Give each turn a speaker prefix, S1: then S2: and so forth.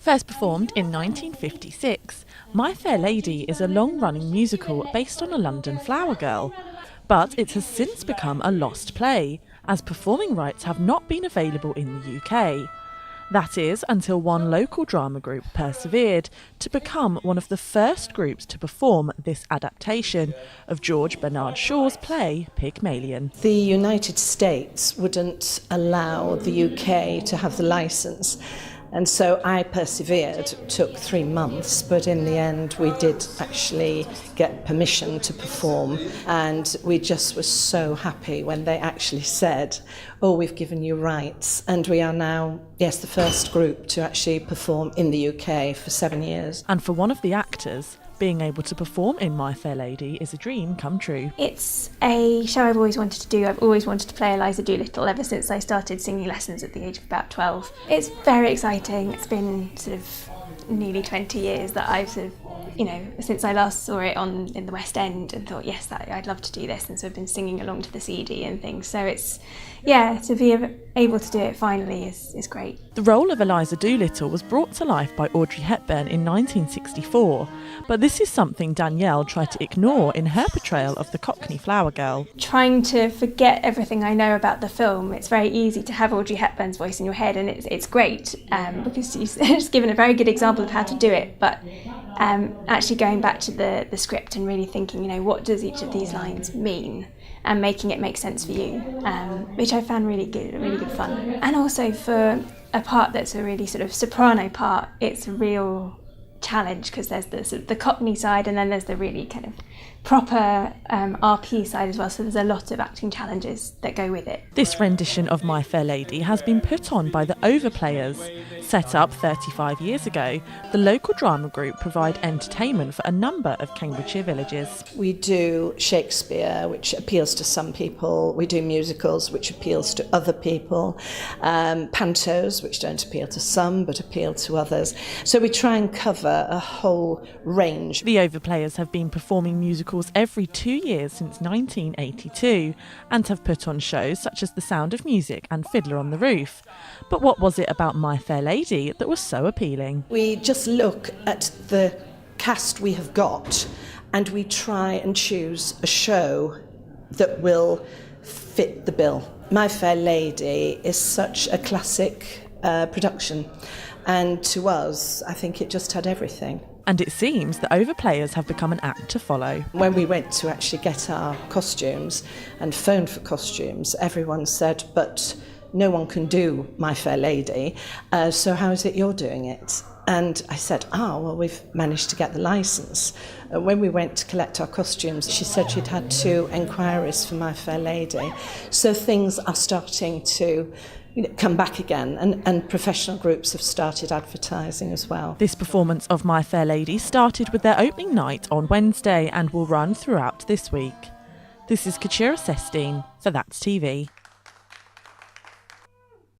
S1: First performed in 1956, My Fair Lady is a long-running musical based on a London flower girl. But it has since become a lost play, as performing rights have not been available in the UK. That is, until one local drama group persevered to become one of the first groups to perform this adaptation of George Bernard Shaw's play Pygmalion.
S2: The United States wouldn't allow the UK to have the licence. And so I persevered. It took 3 months, but in the end we did actually get permission to perform. And we just were so happy when they actually said, oh, we've given you rights. And we are now, yes, the first group to actually perform in the UK for 7 years.
S1: And for one of the actors, being able to perform in My Fair Lady is a dream come true.
S3: It's a show I've always wanted to do. I've always wanted to play Eliza Doolittle ever since I started singing lessons at the age of about 12. It's very exciting. It's been sort of nearly 20 years that I've sort of, since I last saw it in the West End and thought, yes, I'd love to do this. And so I've been singing along to the CD and things. So it's, to be able to do it finally is great.
S1: The role of Eliza Doolittle was brought to life by Audrey Hepburn in 1964, but this is something Danielle tried to ignore in her portrayal of the Cockney flower girl.
S3: Trying to forget everything I know about the film, it's very easy to have Audrey Hepburn's voice in your head, and it's great because she's given a very good example of how to do it, but actually going back to the script and really thinking, what does each of these lines mean? And making it make sense for you, which I found really good fun. And also for a part that's a really sort of soprano part, it's a real challenge because there's the sort of the Cockney side and then there's the really kind of proper RP side as well, so there's a lot of acting challenges that go with it.
S1: This rendition of My Fair Lady has been put on by the Overplayers. Set up 35 years ago, the local drama group provide entertainment for a number of Cambridgeshire villages.
S2: We do Shakespeare, which appeals to some people. We do musicals, which appeals to other people. Pantos, which don't appeal to some, but appeal to others. So we try and cover a whole range.
S1: The Overplayers have been performing musicals every 2 years since 1982 and have put on shows such as The Sound of Music and Fiddler on the Roof. But what was it about My Fair Lady that was so appealing?
S2: We just look at the cast we have got and we try and choose a show that will fit the bill. My Fair Lady is such a classic production, and to us I think it just had everything.
S1: And it seems the Overplayers have become an act to follow.
S2: When we went to actually get our costumes and phoned for costumes, everyone said, but no one can do My Fair Lady, so how is it you're doing it? And I said, well, we've managed to get the licence. When we went to collect our costumes, she said she'd had 2 enquiries for My Fair Lady. So things are starting to come back again, and professional groups have started advertising as well.
S1: This performance of My Fair Lady started with their opening night on Wednesday and will run throughout this week. This is Katura Sestine for That's TV.